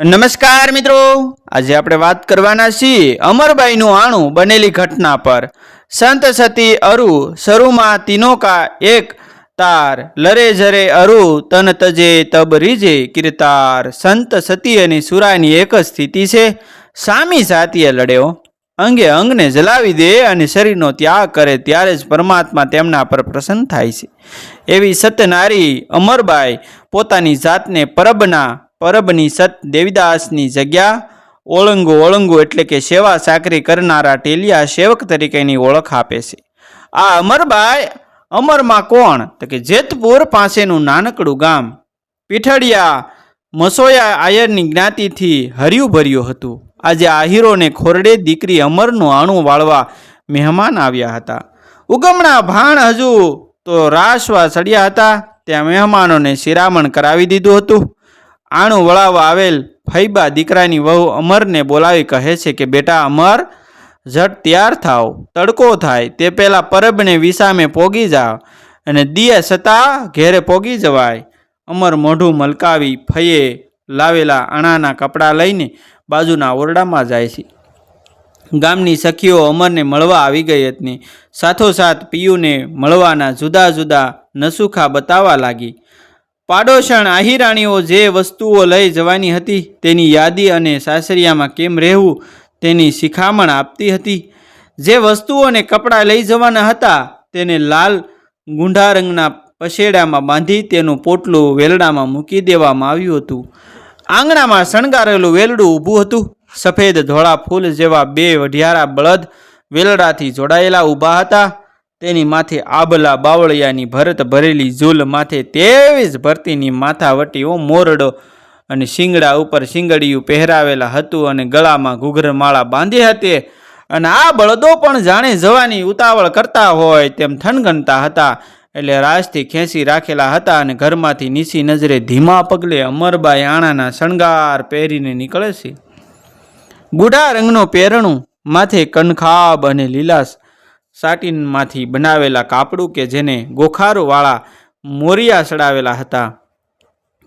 નમસ્કાર મિત્રો, આજે આપણે વાત કરવાના છીએ અમરબાઈનું આણું બનેલી ઘટના પર। સંત સતી અરુ શરૂમાં તીનોકા એક તાર લરે જરે અરુ તન તજે તબ રીજે કીર્તાર। સંત સતી અને સુરાની એક જ સ્થિતિ છે, સામી સાતીએ લડ્યો, અંગે અંગને જલાવી દે અને શરીરનો ત્યાગ કરે ત્યારે જ પરમાત્મા તેમના પર પ્રસન્ન થાય છે। એવી સતનારી અમરબાઈ પોતાની જાતને પરબની સત દેવીદાસની જગ્યા ઓળંગુ એટલે કે સેવા ચાકરી કરનારા ટેલિયા સેવક તરીકેની ઓળખ આપે છે। આ અમરબાઈ અમરમાં કોણ? તો કે જેતપુર પાસેનું નાનકડું ગામ પીઠડિયા મસોયા આયરની જ્ઞાતિથી હર્યું ભર્યું હતું। આજે આહીરોને ખોરડે દીકરી અમરનું આણું વાળવા મહેમાન આવ્યા હતા। ઉગમણા ભાણ હજુ તો રાસવા ચડ્યા હતા ત્યાં મહેમાનોને શિરામણ કરાવી દીધું હતું। આણું વળાવવા આવેલ ફૈબા દીકરાની વહુ અમરને બોલાવી કહે છે કે બેટા અમર, ઝટ તૈયાર થાવ, તડકો થાય તે પહેલાં પરબને વિસામે પોગી જાવ અને દિયે છતાં ઘેરે પોગી જવાય। અમર મોઢું મલકાવી ફઈએ લાવેલા અણાના કપડાં લઈને બાજુના ઓરડામાં જાય છે। ગામની સખીઓ અમરને મળવા આવી ગઈ હતી, સાથોસાથ પિયુને મળવાના જુદા જુદા નસુખા બતાવવા લાગી। પાડોશણ આહિરાણીઓ જે વસ્તુઓ લઈ જવાની હતી તેની યાદી અને સાસરિયામાં કેમ રહેવું તેની શિખામણ આપતી હતી। જે વસ્તુઓને કપડાં લઈ જવાના હતા તેને લાલ ગુંઢા રંગના પસેડામાં બાંધી તેનું પોટલું વેલડામાં મૂકી દેવામાં આવ્યું હતું। આંગણામાં શણગારેલું વેલડું ઊભું હતું। સફેદ ધોળા ફૂલ જેવા બે વઢિયારા બળદ વેલડાથી જોડાયેલા ઊભા હતા। તેની માથે આબલા બાવળિયાની ભરત ભરેલી ઝૂલ, માથે તેવી જ ભરતીની માથાવટીઓ મોરડો અને શિંગડા ઉપર શિંગડિયું પહેરાવેલા હતું અને ગળામાં ઘૂઘરમાળા બાંધી હતી। અને આ બળદો પણ જાણે જવાની ઉતાવળ કરતા હોય તેમ થનગનતા હતા, એટલે રાજથી ખેંચી રાખેલા હતા અને ઘરમાંથી નીચી નજરે ધીમા પગલે અમરબાઈ આણાના શણગાર પહેરીને નીકળે છે। ગુઢા રંગનું પહેરણું, માથે કનખાબ અને લીલા સાટીનમાંથી બનાવેલા કાપડું કે જેને ગોખારુવાળા મોરિયા ચડાવેલા હતા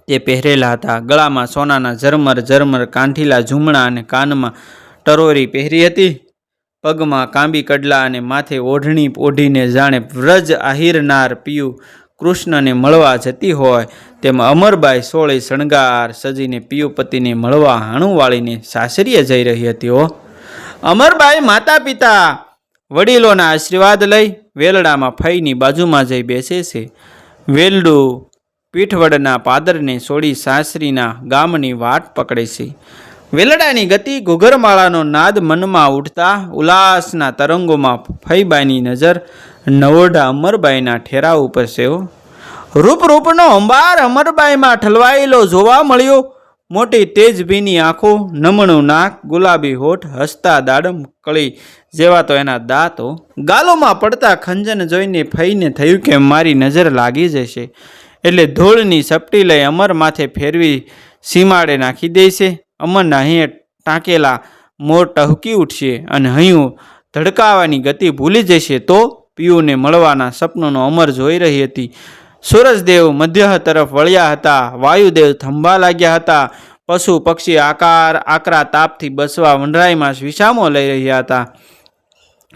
તે પહેરેલા હતા। ગળામાં સોનાના ઝરમર કાંઠીલા ઝૂમણા અને કાનમાં ટરોરી પહેરી હતી। પગમાં કાંબી કડલા અને માથે ઓઢણી ઓઢીને જાણે વ્રજ આહિરનાર પિયુ કૃષ્ણને મળવા જતી હોય તેમ અમરબાઈ સોળે શણગાર સજીને પિયુપતિને મળવા હાણું વાળીને સાસરીએ જઈ રહી હતી। અમરબાઈ માતા પિતા વડીલોના આશીર્વાદ લઈ વેલડામાં ફઈની બાજુમાં જઈ બેસે છે। વેલડું પીઠવડના પાદરને છોડી સાસરીના ગામની વાટ પકડે છે। વેલડાની ગતિ, ઘૂઘરમાળાનો નાદ મનમાં ઉઠતા ઉલ્લાસના તરંગોમાં ફઈબાઈની નજર નવોઢા અમરબાઈના ઠેરા ઉપર છે। રૂપનો અંબાર અમરબાઈમાં ઠલવાયેલો જોવા મળ્યો। મોટી તેજભીની આંખો, નમણું નાક, ગુલાબી હોઠ, હસતા દાડમ કળી જેવા તો એના દાંતો, ગાલોમાં પડતા ખંજન જોઈને ફઈને થયું કે મારી નજર લાગી જશે એટલે ધૂળની સપટી લઈ અમર માથે ફેરવી સીમાડે નાખી દે છે। અમરના અહીં ટાંકેલા મોર ટહુકી ઉઠશે અને હૈયું ધડકાવાની ગતિ ભૂલી જશે તો પિયુને મળવાના સપનોનો અમર જોઈ રહી હતી। સૂરજદેવ મધ્ય તરફ વળ્યા હતા, વાયુદેવ થંભા લાગ્યા હતા, પશુ પક્ષી આકરા તાપથી બસવા વનરાઈમાં વિસામો લઈ રહ્યા હતા।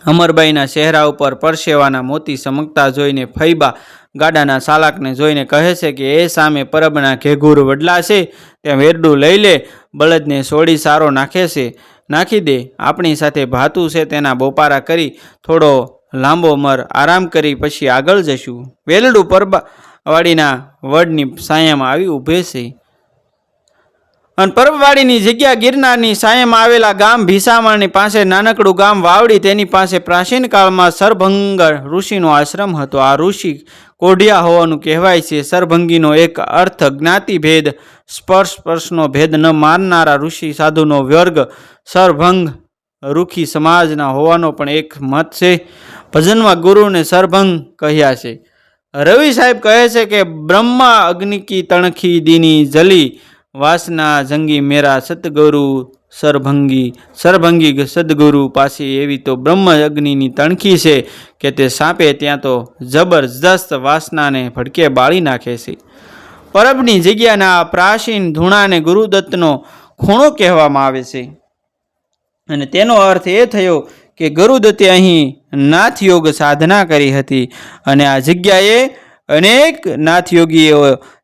અમરબાઈના ચહેરા ઉપર પરસેવાના મોતી ચમકતા જોઈને ફઈબા ગાડાના ચાલાકને જોઈને કહે છે કે એ સામે પરબના ઘેઘૂર વડલા છે ત્યાં વેરડું લઈ લે, બળદને સોડી સારો નાખી દે, આપણી સાથે ભાતું છે તેના બોપારા કરી થોડો લાંબો મર આરામ કરી પછી આગળ જશું। વેલડું પરબવાડીના વડની સાયામાં આવી ઊભે છે અને પરબવાડીની જગ્યા ગિરનારની સાયામાં આવેલા ગામ ભીસામણની પાસે નાનકડું ગામ વાવડી, તેની પાસે પ્રાચીન કાળમાં સરભંગ ઋષિનો આશ્રમ હતો। આ ઋષિ કોઢિયા હોવાનું કહેવાય છે। સરભંગીનો એક અર્થ જ્ઞાતિભેદ, સ્પર્શનો ભેદ ન માનનારા ઋષિ સાધુનો વર્ગ સરભંગ રૂખી સમાજના હોવાનો પણ એક મત છે। ભજનમાં ગુરુને સરભંગ કહ્યા છે। રવિ સાહેબ કહે છે કે બ્રહ્મા અગ્નિ કી તણખી દીની જલી, વાસના જંગી મેરા સતગુરુ સરભંગી સદગુરુ પાછી એવી તો બ્રહ્મ અગ્નિની તણખી છે કે તે સાપે ત્યાં તો જબરજસ્ત વાસનાને ભડકે બાળી નાખે છે। પરબની જગ્યાના પ્રાચીન ધૂણાને ગુરુદત્તનો ખૂણો કહેવામાં આવે છે. અને તેનો અર્થ એ થયો કે ગુરુદત્તે અહીં નાથયોગ સાધના કરી હતી અને આ જગ્યાએ અનેક નાથયોગીઓ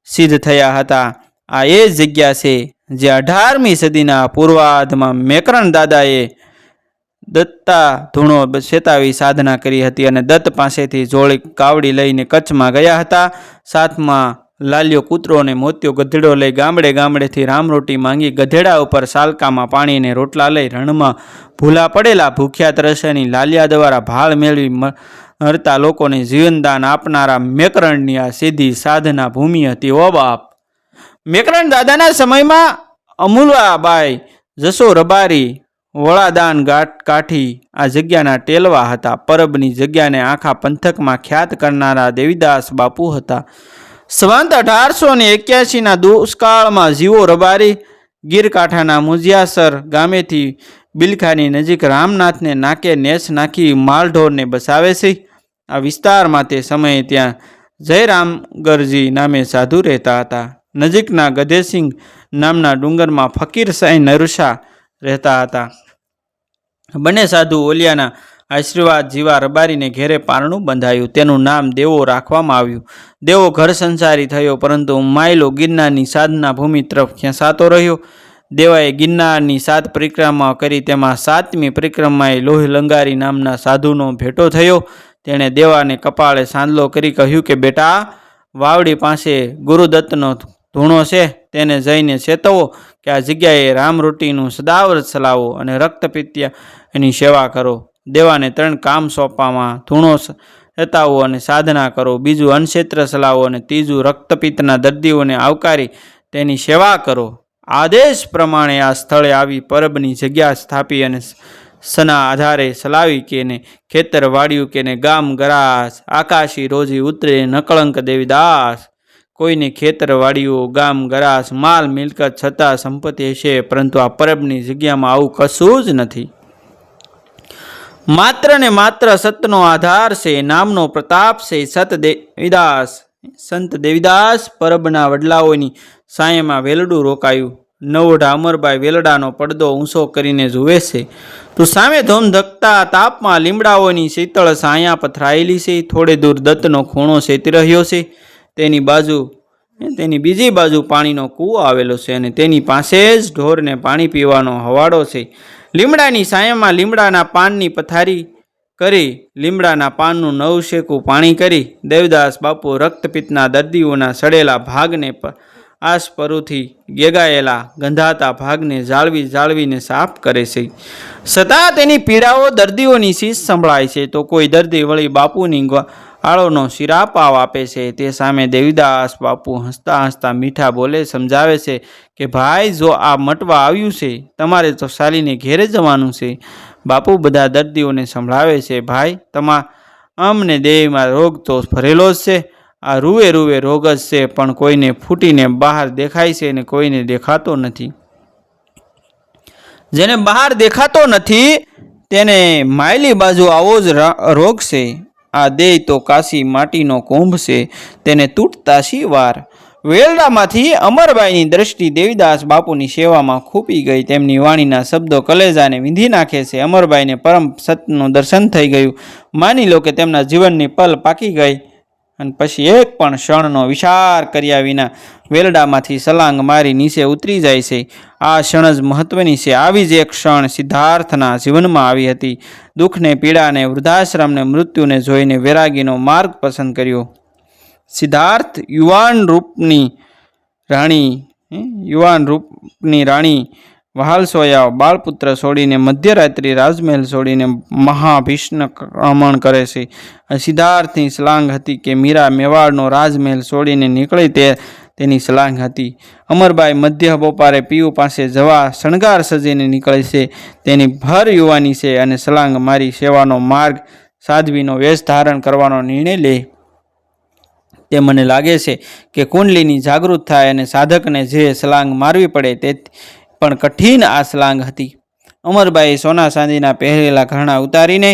સિદ્ધ થયા હતા. આ એ જગ્યા છે જે 18મી સદીના પૂર્વાર્ધમાં મેકરણ દાદાએ દત્તા ધૂણો ચેતાવી સાધના કરી હતી અને દત્ત પાસેથી જોડી કાવડી લઈને કચ્છમાં ગયા હતા. સાથમાં લાલ્યો કૂતરો અને મોતિયો ગધેડો લઈ ગામડે ગામડેથી રામરોટી માંગી ગધેડા ઉપર સાલકામાં પાણીને રોટલા લઈ રણમાં ભૂલા પડેલા ભૂખ્યા ત્રસ્યાની લાલિયા દ્વારા ભાળ મેળવી મરતા લોકોને જીવનદાન આપનારા મેકરણની આ સીધી સાધના ભૂમિ હતી. ઓ બાપ! મેકરણ દાદાના સમયમાં અમુલાબાઈ જસો રબારી વળાદાન કાઠી આ જગ્યાના ટેલવા હતા. પરબની જગ્યાને આખા પંથકમાં ખ્યાત કરનારા દેવીદાસ બાપુ હતા. સંવંત 1881ના દુષ્કાળમાં જીવો રબારી ગીરકાંઠાના મુજિયાસર ગામેથી બિલખાની નજીક રામનાથને નાકે નેસ નાખી માલઢોરને બસાવે છે. આ વિસ્તારમાં તે સમયે ત્યાં જયરામગરજી નામે સાધુ રહેતા હતા. નજીકના ગધેસિંહ નામના ડુંગરમાં ફકીર સાઈ નરુશા રહેતા હતા. બંને સાધુ ઓલિયાના આશીર્વાદ જીવા રબારીને ઘેરે પારણું બંધાયું. તેનું નામ દેવો રાખવામાં આવ્યું. દેવો ઘર સંસારી થયો, પરંતુ માયલો ગિરનારની સાધના ભૂમિ તરફ ખેંચાતો રહ્યો. દેવાએ ગિરનારની 7 પરિક્રમા કરી. તેમાં 7મી પરિક્રમાએ લોહી લંગારી નામના સાધુનો ભેટો થયો. તેણે દેવાને કપાળે સાંદલો કરી કહ્યું કે બેટા, વાવડી પાસે ગુરુદત્તનો ધૂણો છે, તેને જઈને ચેતવો કે આ જગ્યાએ રામરોટીનું સદાવ્રત ચલાવો અને રક્તપિત્યાની સેવા કરો. દેવાને 3 કામ સોંપવામાં: ધૂણો ચેતાવો અને સાધના કરો, બીજું અન્નક્ષેત્ર ચલાવો અને ત્રીજું રક્તપિત્તના દર્દીઓને આવકારી તેની સેવા કરો. આદેશ પ્રમાણે આ સ્થળે આવી પરબની જગ્યા સ્થાપી અને સના આધારે ચલાવી કેને ખેતર વાળ્યું કેને ગામ ગરાસ આકાશી રોજી ઉતરે નકળંક દેવીદાસ. કોઈને ખેતર વાળ્યું, ગામ ગરાસ, માલ મિલકત છતાં સંપત્તિ હશે, પરંતુ આ પરબની જગ્યામાં આવું કશું જ નથી. માત્ર ને માત્ર સતનો આધાર છે, નામનો પ્રતાપ છે. સંત દેવીદાસ પરબના વડલાઓની સાયમાં વેલડું રોકાયું. નવોઢા અમરબાઈ વેલડાનો પડદો ઊંચો કરીને જુએ છે. તો સામે ધોમધકતા તાપમાં લીમડાઓની શીતળ સાયા પથરાયેલી છે. થોડે દૂર દત્તનો ખૂણો શેતી રહ્યો છે. તેની બીજી બાજુ પાણીનો કૂવો આવેલો છે અને તેની પાસે જ ઢોરને પાણી પીવાનો હવાડો છે. લીમડાની સાયામાં લીમડાના પાનની પથારી કરી લીમડાના પાનનું નવશેકું પાણી કરી દેવદાસ બાપુ રક્તપિત્તના દર્દીઓના સડેલા ભાગને આસપરુથી ગેગાયેલા ગંધાતા ભાગને જાળવીને સાફ કરે છે. છતાં તેની પીડાઓ દર્દીઓની શીશ સંભળાય છે. તો કોઈ દર્દી વળી બાપુની આળોનો શિરાપાવ આપે છે. તે સામે દેવીદાસ બાપુ હસતા હસતા મીઠા બોલે સમજાવે છે કે ભાઈ, જો આ મટવા આવ્યું છે, તમારે તો ચાલીને ઘેરે જવાનું છે. બાપુ બધા દર્દીઓને સંભળાવે છે, ભાઈ, અમને દેહમાં રોગ તો ભરેલો જ છે. આ રૂએ રોગ જ છે, પણ કોઈને ફૂટીને બહાર દેખાય છે અને કોઈને દેખાતો નથી. જેને બહાર દેખાતો નથી તેને માયલી બાજુ આવો જ રોગ છે. આ દેહ તો કાશી માટીનો કુંભ છે, તેને તૂટતા શી વાર. વેલડામાંથી અમરબાઈની દ્રષ્ટિ દેવીદાસ બાપુની સેવામાં ખૂપી ગઈ. તેમની વાણીના શબ્દો કલેજાને વીંધી નાખે છે. અમરબાઈને પરમ સતનું દર્શન થઈ ગયું. માની લો કે તેમના જીવનની પલ પાકી ગઈ અને પછી એક પણ ક્ષણનો વિચાર કર્યા વિના વેલડામાંથી સલાંગ મારી નીચે ઉતરી જાય છે. આ ક્ષણ જ મહત્વની છે. આવી જ એક ક્ષણ સિદ્ધાર્થના જીવનમાં આવી હતી. દુઃખને, પીડાને, વૃદ્ધાશ્રમને, મૃત્યુને જોઈને વૈરાગીનો માર્ગ પસંદ કર્યો. સિદ્ધાર્થ યુવાન રૂપની રાણી વહાલસોયા બાળપુત્ર છોડીને મધ્યરાત્રિ રાજમહેલ છોડીને મહાભિષ્મક્રમણ કરે છે. સિદ્ધાર્થની સલાંગ હતી કે મીરા મેવાડનો રાજમહેલ છોડીને નીકળી તેની સલાંગ હતી. અમરબાઈ મધ્ય બપોરે પીયુ પાસે જવા શણગાર સજીને નીકળે છે. તેની ભર યુવાની છે અને સલાંગ મારી સેવાનો માર્ગ સાધ્વીનો વેશ ધારણ કરવાનો નિર્ણય લે. તે મને લાગે છે કે કુંડલીની જાગૃત થાય અને સાધકને જે સલાંગ મારવી પડે તે પણ કઠિન આ સલાંગ હતી. અમરબાઈએ સોના ચાંદીના પહેરેલા ઘરણા ઉતારીને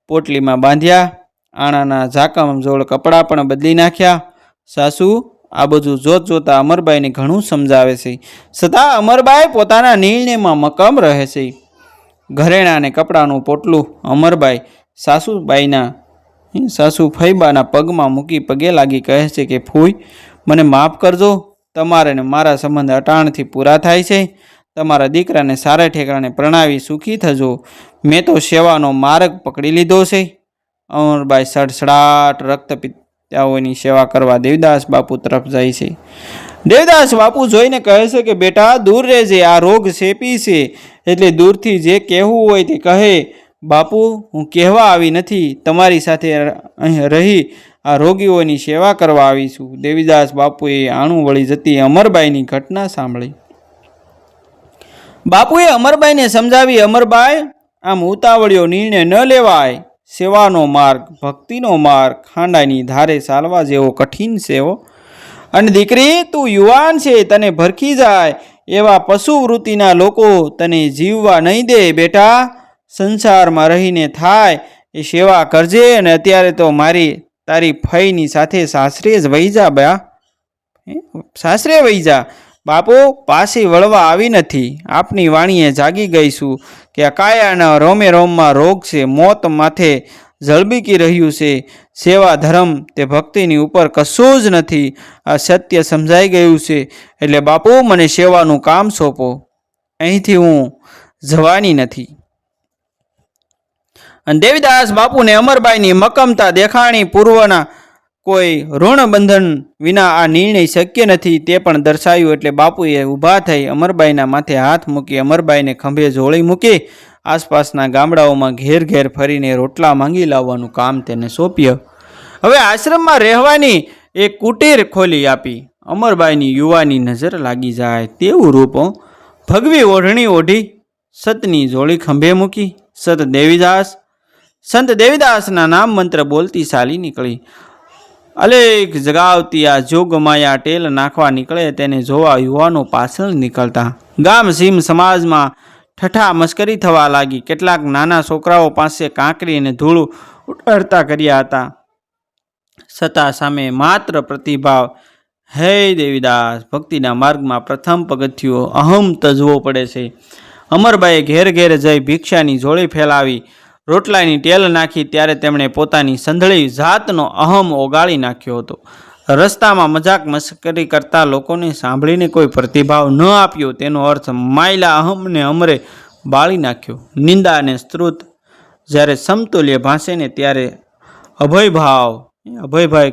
પોટલીમાં બાંધ્યા. આણાના ઝાકમજોળ કપડાં પણ બદલી નાખ્યા. સાસુ આ બધું જોતા અમરબાઈને ઘણું સમજાવે છે, છતાં અમરબાઈ પોતાના નિર્ણયમાં મક્કમ રહે છે. ઘરેણાં અને કપડાનું પોટલું અમરબાઈ સાસુ ફઈબાના પગમાં મૂકી પગે લાગી કહે છે કે ફૂઈ, મને માફ કરજો. તમારે ને મારા સંબંધ અટાણથી પૂરા થાય છે. તમારા દીકરાને સારા ઠેકાણે પ્રણાવી સુખી થજો. મેં તો સેવાનો માર્ગ પકડી લીધો છે. અમરબાઈ સડસડાટ રક્તપિતાઓની સેવા કરવા દેવદાસ બાપુ તરફ જાય છે. દેવદાસ બાપુ જોઈને કહે છે કે બેટા, દૂર રહેજે, આ રોગ ચેપી છે, એટલે દૂરથી જે કહેવું હોય તે કહે. બાપુ, હું કહેવા આવી નથી, તમારી સાથે અહીં રહી આ રોગીઓની સેવા કરવા આવી છું. દેવીદાસ બાપુએ આણું વળી જતી અમરબાઈની ઘટના સાંભળી. બાપુએ અમરબાઈને સમજાવી, અમરબાઈ, આમ ઉતાવળિયો નિર્ણય ન લેવાય. સેવાનો માર્ગ, ભક્તિનો માર્ગ ખાંડાની ધારે ચાલવા જેવો કઠિન છે. અને દીકરી, તું યુવાન છે, તને ભરખી જાય એવા પશુ વૃત્તિના લોકો તને જીવવા નહીં દે. બેટા, સંસારમાં રહીને થાય એ સેવા કરજે. અને અત્યારે તો તારી ફઈની સાથે સાસરે જ વહી જા. સાસરે વહી જા. બાપુ, પાછી વળવા આવી નથી. આપની વાણીએ જાગી ગઈશું કે આ કાયાના રોમે રોમમાં રોગ છે, મોત માથે ઝળબીકી રહ્યું છે. સેવા ધર્મ તે ભક્તિની ઉપર કશું જ નથી. આ સત્ય સમજાઈ ગયું છે. એટલે બાપુ, મને સેવાનું કામ સોંપો. અહીંથી હું જવાની નથી. અને દેવીદાસ બાપુને અમરબાઈની મક્કમતા દેખાણી પૂર્વના કોઈ ઋણ બંધન વિના આ નિર્ણય શક્ય નથી તે પણ દર્શાવ્યું. એટલે બાપુએ ઊભા થઈ અમરબાઈના માથે હાથ મૂકી અમરબાઈને ખંભે જોડી મૂકી આસપાસના ગામડાઓમાં ઘેર ઘેર ફરીને રોટલા માંગી લાવવાનું કામ તેને સોંપ્યું. હવે આશ્રમમાં રહેવાની એક કુટીર ખોલી આપી. અમરબાઈની યુવાની નજર લાગી જાય તેવું રૂપ. ભગવી ઓઢણી ઓઢી સતની જોડી ખંભે મૂકી સંત દેવીદાસના નામ મંત્ર બોલતી ચાલી નીકળી. અલેખ જગાવતી આ જોગમાયા ટેલ નાખવા નીકળે તેને જોવા યુવાનો પાછળ નીકળતા. ગામ સીમ સમાજમાં ઠઠા મસ્કરી થવા લાગી. કેટલાક નાના છોકરાઓ પાસે કાંકરી અને ધૂળ ઉડાડતા કર્યા હતા. છતાં સામે માત્ર પ્રતિભાવ. હે દેવીદાસ, ભક્તિના માર્ગમાં પ્રથમ પગથિયું અહમ તજવો પડે છે. અમરબાઈએ ઘેર ઘેર જઈ ભિક્ષાની જોડી ફેલાવી, રોટલાની ટેલ નાખી ત્યારે તેમણે પોતાની સંધળી જાતનો અહમ ઓગાળી નાખ્યો હતો. રસ્તામાં મજાક મસ્કરી કરતા લોકોને સાંભળીને કોઈ પ્રતિભાવ ન આપ્યો તેનો અર્થ માયલા અહમને અમરે બાળી નાખ્યો. નિંદા અને સ્તુત જ્યારે સમતુલ્ય ભાષે ને ત્યારે અભયભાવ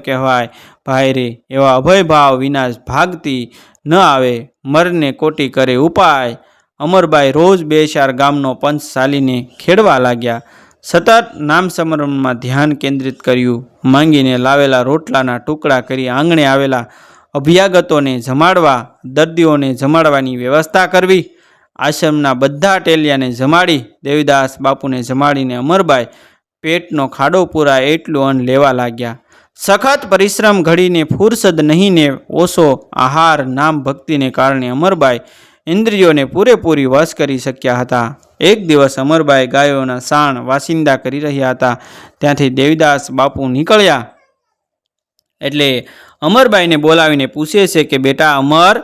કહેવાય. ભાઈ રે, એવા અભયભાવ વિના ભાગતી ન આવે, મરને કોટી કરે ઉપાય. અમરબાઈ રોજ 2-4 ગામનો પંચ ચાલીને ખેડવા લાગ્યા. સતત નામ સ્મરણમાં ધ્યાન કેન્દ્રિત કર્યું. માંગીને લાવેલા રોટલાના ટુકડા કરી આંગણે આવેલા અભ્યાગતોને જમાડવા, દર્દીઓને જમાડવાની વ્યવસ્થા કરવી. આશ્રમના બધા ટેલિયાને જમાડી દેવીદાસ બાપુને જમાડીને અમરબાઈ પેટનો ખાડો પૂરાય એટલું અન્ન લેવા લાગ્યા. સખત પરિશ્રમ ઘડીને ફુરસદ નહીં ને ઓછો આહાર નામ ભક્તિને કારણે અમરબાઈ ઇન્દ્રિયોને પૂરેપૂરી વશ કરી શક્યા હતા. એક દિવસ અમરબાઈ ગાયોના સાણ વાસિંદા કરી રહ્યા હતા. ત્યાંથી દેવીદાસ બાપુ નીકળ્યા એટલે અમરબાઈને બોલાવીને પૂછે છે કે બેટા અમર,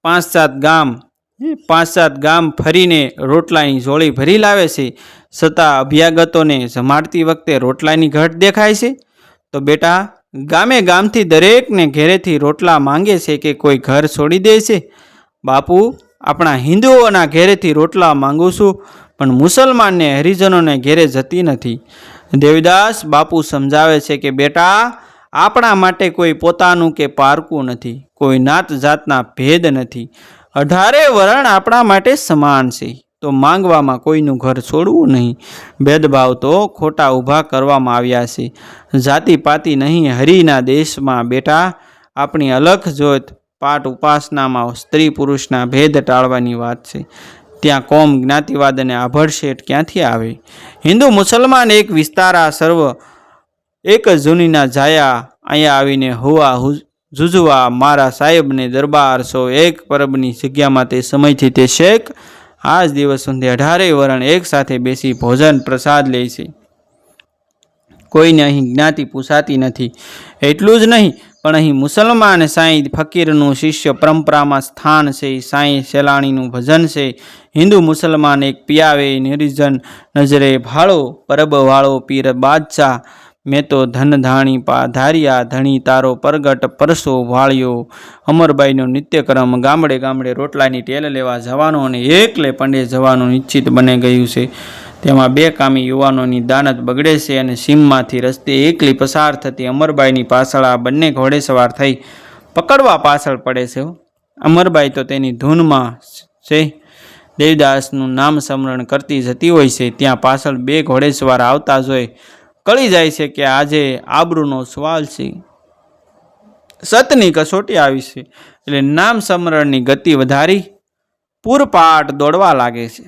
5-7 ગામ ફરીને રોટલાની જોડી ભરી લાવે છે, છતાં અભ્યાગતોને જમાડતી વખતે રોટલાની ઘટ દેખાય છે. તો બેટા, ગામથી દરેકને ઘેરેથી રોટલા માંગે છે કે કોઈ ઘર છોડી દે છે? બાપુ, આપણા હિન્દુઓના ઘેરેથી રોટલા માંગુ છું, પણ મુસલમાનને હરિજનોને ઘેરે જતી નથી. દેવીદાસ બાપુ સમજાવે છે કે બેટા, આપણા માટે કોઈ પોતાનું કે પારકું નથી, કોઈ નાત જાતના ભેદ નથી. 18 વર્ણ આપણા માટે સમાન છે, તો માંગવામાં કોઈનું ઘર છોડવું નહીં. ભેદભાવ તો ખોટા ઊભા કરવામાં આવ્યા છે, જાતિપાતિ નહીં. હરિના દેશમાં બેટા આપણી અલખ જોત પાઠ ઉપાસનામાં સ્ત્રી પુરુષના ભેદ ટાળવાની વાત છે. ત્યાં કોમ જ્ઞાતિવાદ અને આભડશેટ ક્યાંથી આવે? હિન્દુ મુસલમાન એક વિસ્તારા, સર્વ એક જ જૂનીના જાયા. અહીંયા આવીને હુવા જુજવા મારા સાહેબને દરબાર છો. એક પરબની જગ્યામાં તે સમયથી તે શેખ આ જ દિવસ સુધી 18 વર્ણ એક સાથે બેસી ભોજન પ્રસાદ લે છે. કોઈને અહીં જ્ઞાતિ પૂછાતી નથી. એટલું જ નહીં, પણ અહીં મુસલમાન સાંઈ ફકીરનું શિષ્ય પરંપરામાં સ્થાન છે. સાંઈ સેલાણીનું ભજન છે. હિન્દુ મુસલમાન એક પિયાવે નિર્જન નજરે ભાળો, પરબ વાળો પીર બાદશાહ, મેં તો ધન ધાણી ધાર્યા ધણી તારો પરગટ પરસો વાળ્યો. અમરબાઈનો નિત્યક્રમ ગામડે ગામડે રોટલાની ટેલ લેવા જવાનો અને એકલે પંડે જવાનું નિશ્ચિત બની ગયું છે. તેમાં બેકામી યુવાનોની દાનત બગડે છે અને સીમમાંથી રસ્તે એકલી પસાર થતી અમરબાઈની પાછળ આ બંને ઘોડેસવાર થઈ પકડવા પાછળ પડે છે. અમરબાઈ તો તેની ધૂનમાં છે. દેવદાસનું નામ સ્મરણ કરતી જતી હોય છે. ત્યાં પાછળ બે ઘોડેસવાર આવતા જોઈ કળી જાય છે કે આજે આબરૂનો સવાલ છે, સતની કસોટી આવી છે. એટલે નામ સ્મરણની ગતિ વધારી પૂરપાટ દોડવા લાગે છે.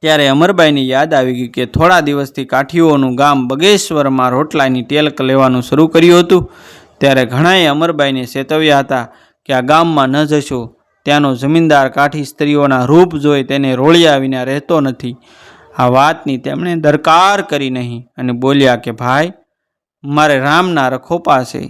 ત્યારે અમરબાઈને યાદ આવી ગયું કે થોડા દિવસથી કાઠીઓનું ગામ બગેશ્વરમાં રોટલાની ટેલ લેવાનું શરૂ કર્યું હતું. ત્યારે ઘણાએ અમરબાઈને ચેતવ્યા હતા કે આ ગામમાં ન જશો. ત્યાંનો જમીનદાર કાઠી સ્ત્રીઓના રૂપ જોઈ તેને રોળિયા વિના રહેતો નથી. આ વાતની તેમણે દરકાર કરી નહીં અને બોલ્યા કે ભાઈ, મારે રામના રખોપા છે,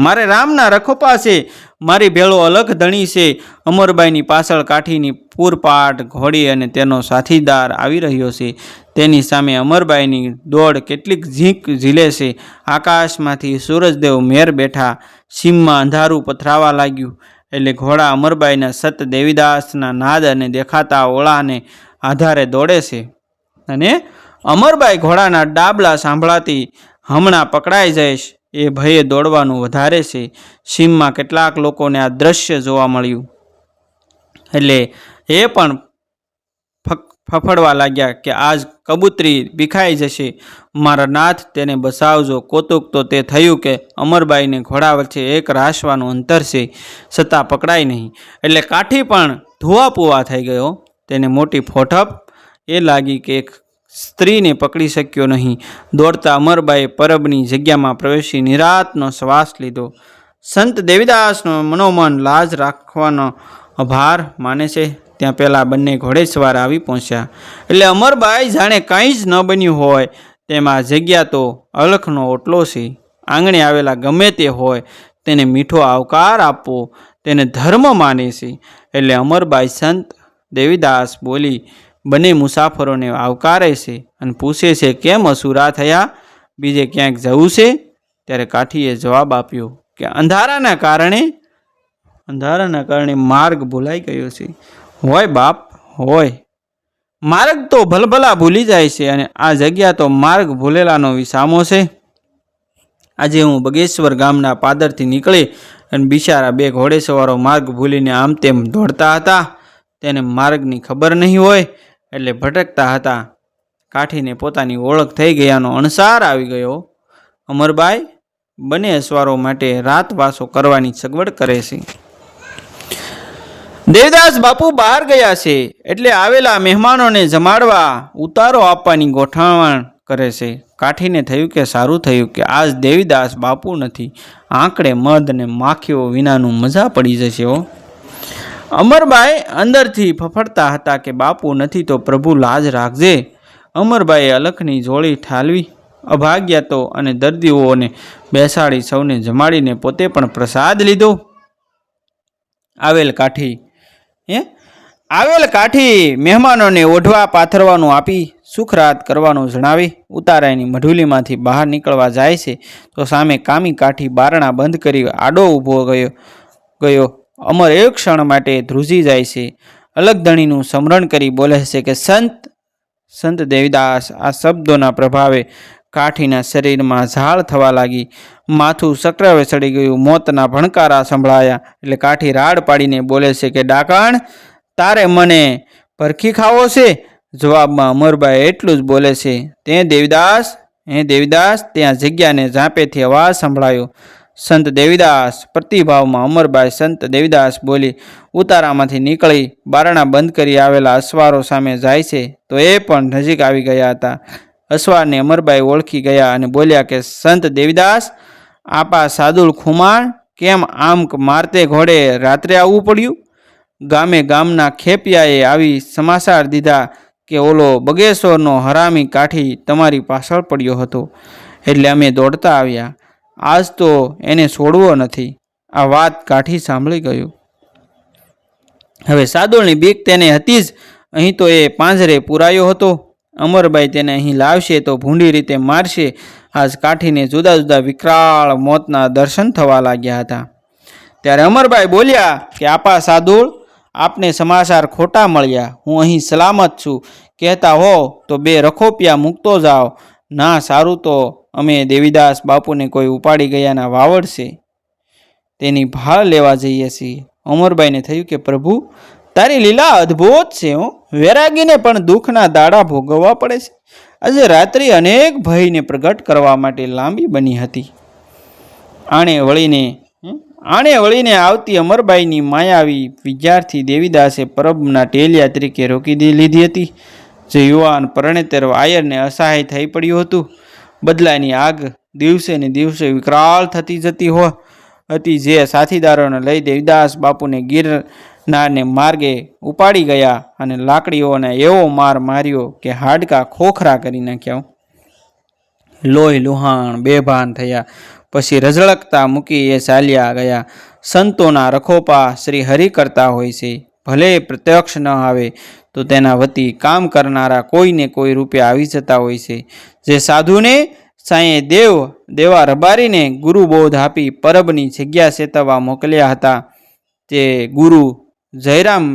મારે રામના રખોપા છે, મારી ભેળો અલગ ધણી છે. અમરબાઈની પાછળ કાઠીની પૂરપાટ ઘોડી અને તેનો સાથીદાર આવી રહ્યો છે. તેની સામે અમરબાઈની દોડ કેટલીક ઝીંક ઝીલે છે. આકાશમાંથી સૂરજદેવ મેર બેઠા. સીમમાં અંધારું પથરાવા લાગ્યું એટલે ઘોડા અમરબાઈના સત દેવીદાસના નાદ અને દેખાતા ઓળાને આધારે દોડે છે. અને અમરબાઈ ઘોડાના ડાબલા સાંભળાતી હમણાં પકડાઈ જઈશ એ ભયે દોડવાનું વધારે છે. સીમમાં કેટલાક લોકોને આ દ્રશ્ય જોવા મળ્યું એટલે એ પણ ફફડવા લાગ્યા કે આજ કબૂતરી ભીખાઈ જશે, મારા નાથ તેને બસાવજો. કોતુક તો તે થયું કે અમરબાઈને ઘોડા વચ્ચે એક રાશવાનું અંતર છે, છતાં પકડાય નહીં. એટલે કાઠી પણ ધુઆપુઆ થઈ ગયો. તેને મોટી ફોટપ એ લાગી કે એક સ્ત્રીને પકડી શક્યો નહીં. દોડતા અમરબાઈએ પરબની જગ્યામાં પ્રવેશી નિરાતનો શ્વાસ લીધો. સંત દેવીદાસનો મનોમન લાજ રાખવાનો આભાર માને છે. ત્યાં પહેલાં બંને ઘોડેસવાર આવી પહોંચ્યા. એટલે અમરબાઈ જાણે કંઈ જ ન બન્યું હોય તેમાં જગ્યા તો અલખનો ઓટલો છે. આંગણે આવેલા ગમે તે હોય તેને મીઠો આવકાર આપવો તેને ધર્મ માને છે. એટલે અમરબાઈ સંત દેવીદાસ બોલી બંને મુસાફરોને આવકારે છે અને પૂછે છે કેમ અસુરા થયા, બીજે ક્યાંક જવું છે? ત્યારે કાઠીએ જવાબ આપ્યો કે અંધારાના કારણે માર્ગ ભૂલાઈ ગયો છે. હોય બાપ હોય, માર્ગ તો ભલભલા ભૂલી જાય છે અને આ જગ્યા તો માર્ગ ભૂલેલાનો વિસામો છે. આજે હું બગેશ્વર ગામના પાદરથી નીકળી અને બિચારા બે ઘોડેસવારો માર્ગ ભૂલીને આમ તેમ દોડતા હતા. તેને માર્ગની ખબર નહીં હોય એટલે ભટકતા હતા. કાઠીને પોતાની ઓળખ થઈ ગયાનો અણસાર આવી ગયો. અમરબાઈ બંને અસવારો માટે રાતવાસો કરવાની સગવડ કરે છે. દેવદાસ બાપુ બહાર ગયા છે એટલે આવેલા મહેમાનોને જમાડવા ઉતારો આપવાની ગોઠવણ કરે છે. કાઠીને થયું કે સારું થયું કે આજ દેવીદાસ બાપુ નથી, આંકડે મધ અને માખીઓ વિનાનું મજા પડી જશે. અમરબાઈ અંદરથી ફફડતા હતા કે બાપુ નથી તો પ્રભુ લાજ રાખજે. અમરબાઈએ અલખની જોડી ઠાલવી, અભાગ્યા તો અને દર્દીઓને બેસાડી સૌને જમાડીને પોતે પણ પ્રસાદ લીધો. આવેલ કાઠી મહેમાનોને ઓઢવા પાથરવાનું આપી સુખરાત કરવાનું જણાવી ઉતારાની મઢુલીમાંથી બહાર નીકળવા જાય છે તો સામે કામી કાઠી બારણા બંધ કરી આડો ઊભો ગયો. અમર એક ક્ષણ માટે ધ્રુજી જાય છે. અલગધણીનું સ્મરણ કરી બોલે છે કે સંત દેવીદાસ. આ શબ્દોના પ્રભાવે કાઠીના શરીરમાં ઝાળ થવા લાગી. માથું સક્રવે ચડી ગયું. મોતના ભણકારા સંભળાયા એટલે કાઠી રાડ પાડીને બોલે છે કે ડાકણ, તારે મને પરખી ખાવો છે? જવાબમાં અમરબાઈ એટલું જ બોલે છે, તે દેવીદાસ. ત્યાં જગ્યાને ઝાંપેથી અવાજ સંભળાયો. સંત દેવીદાસ. પ્રતિભાવમાં અમરબાઈ સંત દેવીદાસ બોલી ઉતારામાંથી નીકળી બારણા બંધ કરી આવેલા અસવારો સામે જાય છે તો એ પણ નજીક આવી ગયા હતા. અસવારને અમરબાઈ ઓળખી ગયા અને બોલ્યા કે સંત દેવીદાસ, આપા સાદુલ ખુમાણ, કેમ આમ મારતે ઘોડે રાત્રે આવવું પડ્યું? ગામના ખેપિયાએ આવી સમાચાર દીધા કે ઓલો બગેશ્વરનો હરામી કાઠી તમારી પાછળ પડ્યો હતો એટલે અમે દોડતા આવ્યા. આજ તો એને છોડવો નથી. આ વાત કાઠી સાંભળી ગયું. હવે સાદુળની બીક તેને હતી જ. અહીં તો એ પાંજરે પુરાયો હતો. અમરબાઈ તેને અહીં લાવશે તો ભૂંડી રીતે મારશે. આજ કાઠીને જુદા જુદા વિકરાળ મોતના દર્શન થવા લાગ્યા હતા. ત્યારે અમરબાઈ બોલ્યા કે આપા સાદુળ, આપને સમાચાર ખોટા મળ્યા. હું અહીં સલામત છું કહેતા હો તો 2 રખોપિયા મૂકતો જાઓ. ના સારું તો અમે દેવીદાસ બાપુને કોઈ ઉપાડી ગયાના વાવડ છે, તેની ભાળ લેવા જઈએ છીએ. અમરબાઈને થયું કે પ્રભુ, તારી લીલા અદ્ભુત છે. વૈરાગીને પણ દુઃખના દાડા ભોગવવા પડે છે. આજે રાત્રિ અનેક ભયને પ્રગટ કરવા માટે લાંબી બની હતી. આણે વળીને આવતી અમરબાઈની માયાવી વિદ્યાર્થી દેવીદાસે પરબના ટેલિયા તરીકે રોકી લીધી હતી. જે યુવાન પરણેતર આયરને અસહાય થઈ પડ્યું હતું. બદલાની આગ દિવસે ને દિવસે વિકરાળ થતી જતી હતી. જે સાથીદારોને લઈ દેવીદાસ બાપુને ગિરનારને માર્ગે ઉપાડી ગયા અને લાકડીઓને એવો માર માર્યો કે હાડકા ખોખરા કરી નાખ્યા. લોહી લુહાણ બેભાન થયા. પછી રઝળકતા મૂકી એ ચાલ્યા ગયા. સંતોના રખોપા શ્રી હરિ કરતા હોય છે. ભલે પ્રત્યક્ષ ન આવે તો તેના વતી કામ કરનારા કોઈને કોઈ રૂપે આવી જતા હોય છે. જે સાધુને સાંયે દેવા રબારીને ગુરુ બોધ આપી પરબની જગ્યા સેતવવા મોકલ્યા હતા, તે ગુરુ જયરામ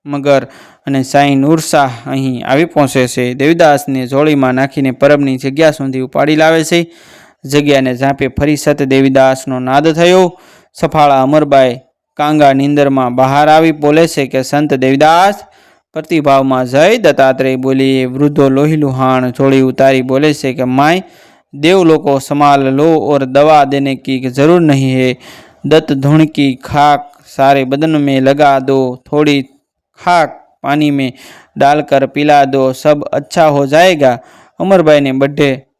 મગર અને સાંઈ નૂરશાહ અહીં આવી પહોંચે છે. દેવીદાસને જોડીમાં નાખીને પરબની જગ્યા સુધી ઉપાડી લાવે છે. જગ્યાને ઝાંપે ફરી સત દેવીદાસનો નાદ થયો. સફાળા અમરબાઈ કાંગા નીંદરમાં બહાર આવી બોલે છે કે સંત દેવીદાસ. પ્રતિભાવમાં જય દત્તાત્રેય બોલી વૃદ્ધો લોહી લુહાણ જોડી ઉતારી બોલે છે કે माय देव लोगों संभाल लो और दवा देने की जरूर नहीं है. दत्त धुन की खाक सारे बदन में लगा दो, थोड़ी खाक पानी में डालकर पिला दो, सब अच्छा हो जाएगा. अमरभाई ने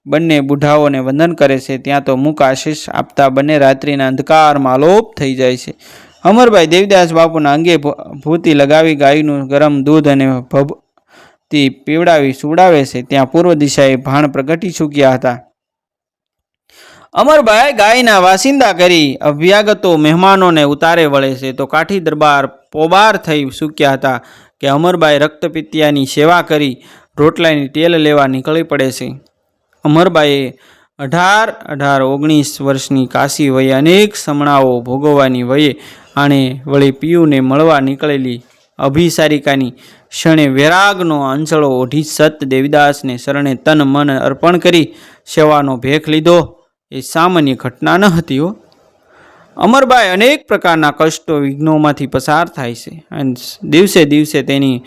બંને બુઢાઓને વંદન કરે છે. ત્યાં તો મુખ આશીષ આપતા બંને રાત્રિના અંધકારમાં લોપ થઈ જાય છે. અમરભાઈ દેવીદાસ બાપુના અંગે ભૂતિ લગાવી ગાયનું ગરમ દૂધ અને ભભતી પીવડાવી સુવડાવે છે. ત્યાં પૂર્વ દિશાએ ભાણ પ્રગટી ચૂક્યા હતા. અમરભાઈ ગાયના વાસિંદા કરી અભ્યાગતો મહેમાનોને ઉતારે વળે છે. તો કાઠી દરબાર પોબાર થઈ ચૂક્યા હતા કે અમરભાઈ રક્તપિત્યાની સેવા કરી રોટલાની તેલ લેવા નીકળી પડે છે. અમરબાઈએ 18-19 વર્ષની કાશી વયે અનેક સમણાઓ ભોગવવાની વયે આણે વળી પિયુને મળવા નીકળેલી અભિસારિકાની ક્ષણે વૈરાગનો અંચળો ઓઢી સત દેવીદાસને શરણે તન મન અર્પણ કરી સેવાનો ભેખ લીધો. એ સામાન્ય ઘટના ન હતી. અમરબાઈ અનેક પ્રકારના કષ્ટો વિઘ્નોમાંથી પસાર થાય છે અને દિવસે દિવસે તેની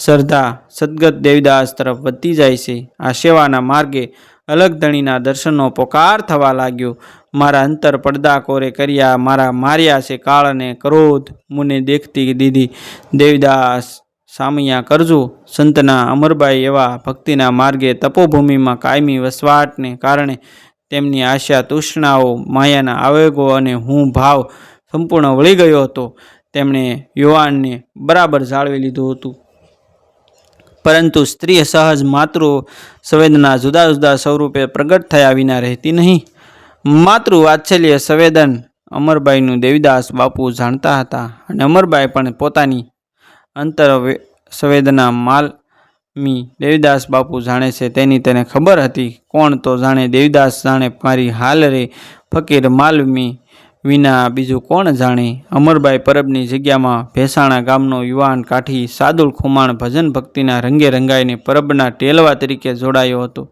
શ્રદ્ધા સદગત દેવીદાસ તરફ વધતી જાય છે. આ સેવાના માર્ગે અલગ ધણીના દર્શનનો પોકાર થવા લાગ્યો. મારા અંતર પડદા કોરે કર્યા, મારા માર્યા છે કાળને ક્રોધ, મુને દેખતી દીધી દેવીદાસ સામૈયા કરજો. સંતના અમરબાઈ એવા ભક્તિના માર્ગે તપોભૂમિમાં કાયમી વસવાટને કારણે તેમની આશા તૃષ્ણાઓ, માયાના આવેગો અને હું ભાવ સંપૂર્ણ વળી ગયો હતો. તેમણે યુવાનને બરાબર જાળવી લીધું હતું. પરંતુ સ્ત્રી સહજ માતૃ સંવેદના જુદા જુદા સ્વરૂપે પ્રગટ થયા વિના રહેતી નહીં. માતૃ વાત્સલ્ય સંવેદન અમરબાઈનું દેવીદાસ બાપુ જાણતા હતા અને અમરબાઈ પણ પોતાની અંતર સંવેદના માલમી દેવીદાસ બાપુ જાણે છે તેની તેને ખબર હતી. કોણ તો જાણે દેવીદાસ જાણે મારી હાલ રે ફકીર માલમી વિના બીજું કોણ જાણે. અમરબાઈ પરબની જગ્યામાં ભેસાણા ગામનો યુવાન કાઠી સાદુલ ખુમાણ ભજન ભક્તિના રંગે રંગાઈને પરબના ટેલવા તરીકે જોડાયો હતો.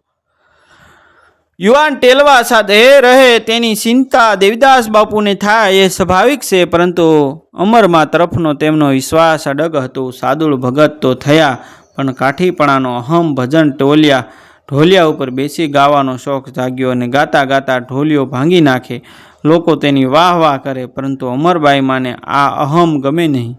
યુવાન ટેલવા સાથે રહે તેની ચિંતા દેવીદાસ બાપુને થાય એ સ્વાભાવિક છે, પરંતુ અમરમાં તરફનો તેમનો વિશ્વાસ અડગ હતો. સાદુલ ભગત તો થયા, પણ કાઠીપણાનો અહમ ભજન ઢોલિયા ઉપર બેસી ગાવાનો શોખ જાગ્યો અને ગાતા ગાતા ઢોલિયો ભાંગી નાખે. લોકો તેની વાહ વાહ કરે, પરંતુ અમરબાઈ માને આ અહમ ગમે નહીં.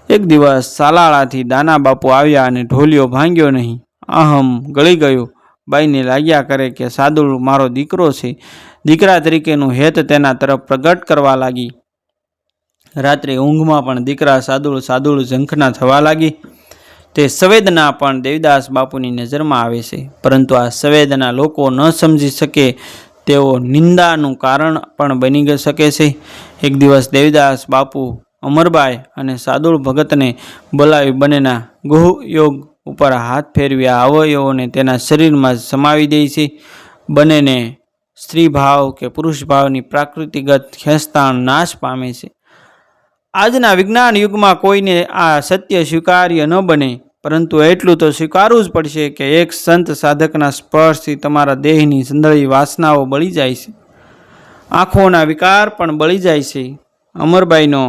એક દિવસ સાલાળાથી દાના બાપુ આવ્યા અને ઢોલિયો ભાંગ્યો નહીં. અહમ ગળી ગયો. બાઈને લાગ્યા કરે કે સાદુલ મારો દીકરો છે. દીકરા તરીકેનું હેત તેના તરફ પ્રગટ કરવા લાગી. રાત્રે ઊંઘમાં પણ દીકરા સાદુલ ઝંખના થવા લાગી. તે સંવેદના પણ દેવીદાસ બાપુની નજરમાં આવે છે, પરંતુ આ સંવેદના લોકો ન સમજી શકે તેઓ નિંદાનું કારણ પણ બની શકે છે. એક દિવસ દેવીદાસ બાપુ અમરબાઈ અને સાદુળ ભગતને બોલાવી બંનેના ગુહ યોગ ઉપર હાથ ફેરવ્યા અવયવોને તેના શરીરમાં સમાવી દે છે. બંનેને સ્ત્રી ભાવ કે પુરુષ ભાવની પ્રાકૃતિગત ખેંચતાણ નાશ પામે છે. આજના વિજ્ઞાન યુગમાં કોઈને આ સત્ય સ્વીકાર્ય ન બને, પરંતુ એટલું તો સ્વીકારવું જ પડશે કે એક સંત સાધકના સ્પર્શથી તમારા દેહની સંદળી વાસનાઓ બળી જાય છે, આંખોના વિકાર પણ બળી જાય છે. અમરબાઈનો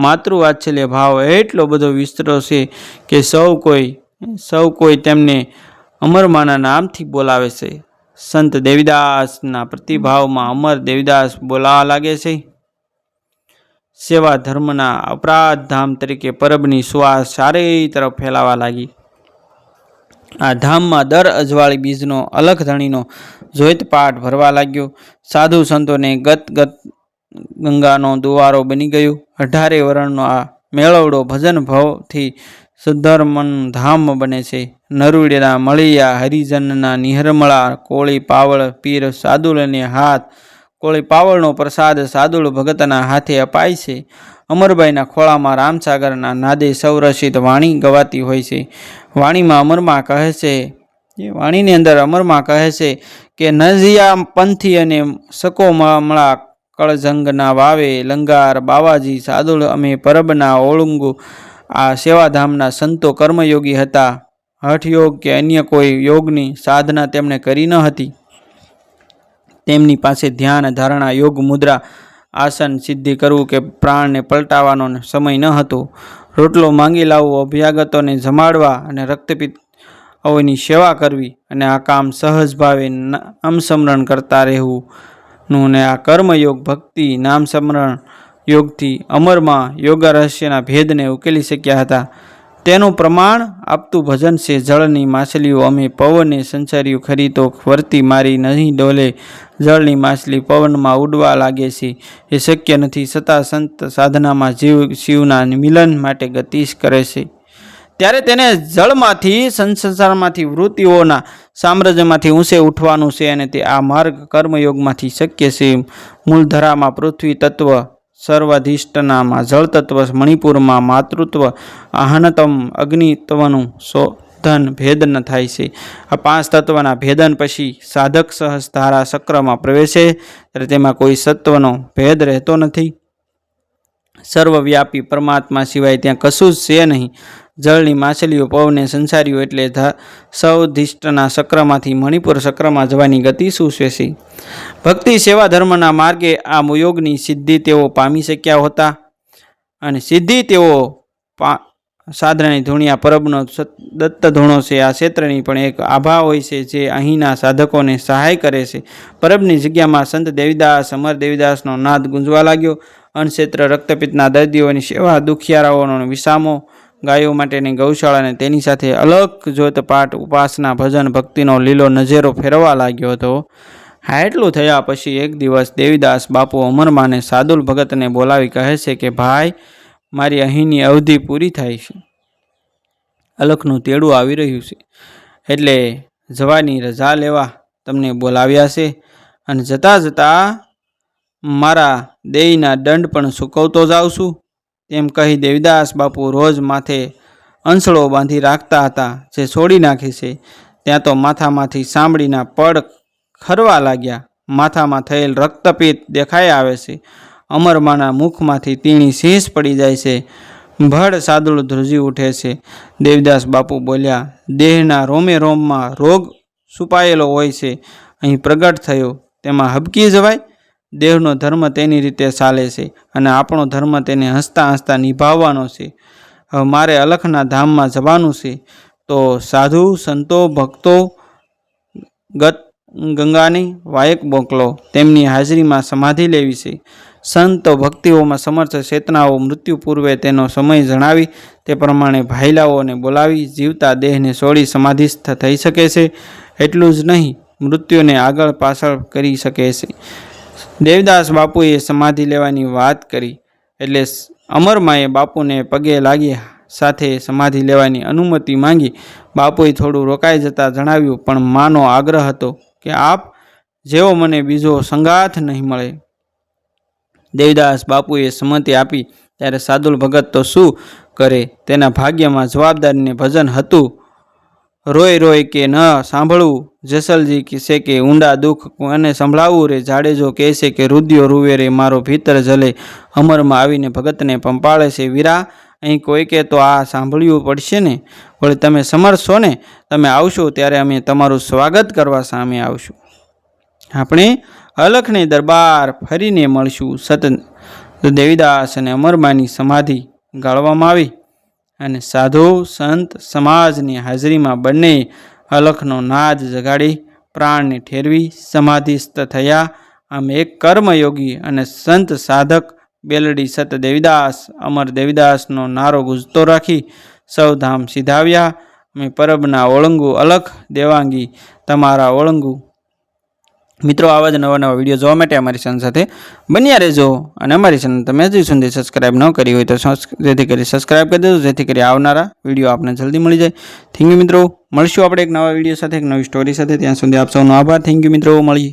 માતૃવાત્સલ્ય ભાવ એટલો બધો વિસ્તરો છે કે સૌ કોઈ તેમને અમરમાના નામથી બોલાવે છે. સંત દેવીદાસના પ્રતિભાવમાં અમર દેવીદાસ બોલાવા લાગે છે. સેવા ધર્મના અપરાધ ધામ તરીકે પરબની સુવાસ ચારે તરફ ફેલાવા લાગી. આ ધામમાં દર અજવાળી બીજનો અલખ ધણીનો જોઈત પાઠ ભરવા લાગ્યો. સાધુ સંતોને ગત ગંગાનો દુવારો બની ગયું. 18 વરણનો આ મેળવડો ભજન ભાવથી સુધર્મન ધામ બને છે. નરુડિયા મળિયા હરિજનના નિહરમળા કોળી પાવળ પીર સાદુલને હાથ કોળી પાવળનો પ્રસાદ સાદુળ ભગતના હાથે અપાય છે. અમરબાઈના ખોળામાં રામસાગરના નાદે સૌરસિત વાણી ગવાતી હોય છે. વાણીની અંદર અમરમાં કહે છે કે નજિયા પંથી અને સકો મળા કળજંગના વાવે લંગાર બાવાજી સાદુળ અમે પરબના ઓળંગુ. આ સેવાધામના સંતો કર્મયોગી હતા. હઠયોગ કે અન્ય કોઈ યોગની સાધના તેમણે કરી ન હતી. તેમની પાસે ધ્યાન, ધારણા, યોગ, મુદ્રા, આસન સિદ્ધિ કરવું કે પ્રાણને પલટાવવાનો સમય ન હતો. રોટલો માંગી લાવવો, અભ્યાગતોને જમાડવા અને રક્તપિત્ત અવયની સેવા કરવી અને આ કામ સહજ ભાવે નામ સ્મરણ કરતા રહેવું ને આ કર્મયોગ, ભક્તિ, નામ સ્મરણ યોગથી અમરમાં યોગ રહસ્યના ભેદને ઉકેલી શક્યા હતા. તેનું પ્રમાણ આપતું ભજન છે. જળની માછલીઓ અમે પવને સંસાર્યું ખરી તો ફરતી મારી નહીં ડોલે. જળની માછલી પવનમાં ઉડવા લાગે છે એ શક્ય નથી, છતાં સંત સાધનામાં જીવ શિવના મિલન માટે ગતિશ કરે છે. ત્યારે તેને જળમાંથી સંસારમાંથી વૃત્તિઓના સામ્રાજ્યમાંથી ઊંચે ઉઠવાનું છે અને તે આ માર્ગ કર્મયોગમાંથી શક્ય છે. મૂળધરામાં પૃથ્વી તત્વ, સર્વાધિષ્ઠાનમાં જળ તત્વ, મણિપુરમાં માતૃત્વ, આહનતમ અગ્નિત્વનું શોધન ભેદન થાય છે. આ 5 તત્વના ભેદન પછી સાધક સહજ ધારા ચક્રમાં પ્રવેશે ત્યારે તેમાં કોઈ સત્વનો ભેદ રહેતો નથી. સર્વવ્યાપી પરમાત્મા સિવાય ત્યાં કશું જ છે નહીં. જળની માછલીઓ પવને સંસાર્યું એટલે સૌધિષ્ઠના ચક્રમાંથી મણિપુર ચક્રમાં જવાની ગતિ સૂચવે છે. ભક્તિ સેવા ધર્મના માર્ગે આ યોગની સિદ્ધિ તેઓ પામી શક્યા હતા અને સિદ્ધિ તેઓ સાધનાની ધૂણિયા પરબનો દત્ત ધૂણો છે. આ ક્ષેત્રની પણ એક આભા હોય છે જે અહીંના સાધકોને સહાય કરે છે. પરબની જગ્યામાં સંત દેવીદાસ અમર દેવીદાસનો નાદ ગુંજવા લાગ્યો. અન્નક્ષેત્ર, રક્તપિત્તના દર્દીઓની સેવા, દુખિયારાઓનો વિસામો, ગાયો માટેની ગૌશાળા અને તેની સાથે અલગ જોત પાઠ, ઉપાસના, ભજન, ભક્તિનો લીલો નજેરો ફેરવા લાગ્યો હતો. એટલું થયા પછી એક દિવસ દેવીદાસ બાપુ અમરમાને સાદુલ ભગતને બોલાવી કહે છે કે ભાઈ, મારી અહીંની અવધિ પૂરી થાય છે. અલખનું તેડું આવી રહ્યું છે એટલે જવાની રજા લેવા તમને બોલાવ્યા છે અને જતાં મારા દેયના દંડ પણ ચૂકવતો જાઉં છું. તેમ કહી દેવીદાસ બાપુ રોજ માથે અંસળો બાંધી રાખતા હતા જે છોડી નાખે છે. ત્યાં તો માથામાંથી ચામડીના પડ ખરવા લાગ્યા. માથામાં થયેલ રક્તપિત્ત દેખાઈ આવે છે. અમરમાના મુખમાંથી તીણી શીશ પડી જાય છે. ભડ સાદુળ ધ્રુજી ઉઠે છે. દેવીદાસ બાપુ બોલ્યા, દેહના રોમે રોમમાં રોગ છુપાયેલો હોય છે, અહીં પ્રગટ થયો તેમાં હબકી જવાય. દેહનો ધર્મ તેની રીતે ચાલે છે અને આપણો ધર્મ તેને હસતા હસતા નિભાવવાનો છે. હવે મારે અલખના ધામમાં જવાનું છે તો સાધુ સંતો ભક્તો ગંગાની વાયક મોકલો. તેમની હાજરીમાં સમાધિ લેવી છે. સંતો ભક્તિઓમાં સમર્થ ચેતનાઓ મૃત્યુ પૂર્વે તેનો સમય જણાવી તે પ્રમાણે ભાઈલાઓને બોલાવી જીવતા દેહને છોડી સમાધિસ્થ થઈ શકે છે. એટલું જ નહીં, મૃત્યુને આગળ પાછળ કરી શકે છે. દેવીદાસ બાપુએ સમાધિ લેવાની વાત કરી એટલે અમરમાએ બાપુને પગે લાગી સાથે સમાધિ લેવાની અનુમતિ માંગી. બાપુએ થોડું રોકાઈ જતાં જણાવ્યું, પણ માનો આગ્રહ હતો કે આપ જેવો મને બીજો સંગાથ નહીં મળે. દેવીદાસ બાપુએ સંમતિ આપી ત્યારે સાદુલ ભગત તો શું કરે, તેના ભાગ્યમાં જવાબદારીને ભજન હતું. રોય રોય કે ન સાંભળવું જેસલજી છે કે ઊંડા દુઃખ અને સંભળાવવું રે. જાડેજો કહેશે કે રુદિયો રૂવે રે, મારો ભીતર જલે અમરમાં આવીને ભગતને પંપાળે છે. વીરા, અહીં કોઈ કે તો આ સાંભળવું પડશે ને. વળી તમે સમર્થ છો ને, તમે આવશો ત્યારે અમે તમારું સ્વાગત કરવા સામે આવશું. આપણે અલખને દરબાર ફરીને મળશું. સત દેવીદાસ અને અમરબાની સમાધિ ગાળવામાં આવી અને સાધુ સંત સમાજની હાજરીમાં બંને અલખનો નાદ જગાડી પ્રાણને ઠેરવી સમાધિસ્થ થયા. આમ એક કર્મયોગી અને સંત સાધક બેલડી સત દેવીદાસ અમર દેવીદાસનો નારો ગુંજતો રાખી સૌ ધામ સીધાવ્યા. અમે પરબના ઓળંગુ અલખ દેવાંગી તમારા ઓળંગુ. મિત્રો, આવા જ નવા નવા વિડીયો જોવા માટે અમારી ચેનલ સાથે બન્યા રહેજો. અને અમારી ચેનલ તમે હજી સુધી સબસ્ક્રાઈબ ન કરી હોય તો જેથી કરી સબસ્ક્રાઈબ કરી દેજો, જેથી કરી આવનારા વિડીયો આપને જલ્દી મળી જાય. થેન્ક યુ મિત્રો. મળશું આપણે એક નવા વિડીયો સાથે, એક નવી સ્ટોરી સાથે. ત્યાં સુધી આપ સૌનો આભાર. થેન્ક યુ મિત્રો. મળીએ.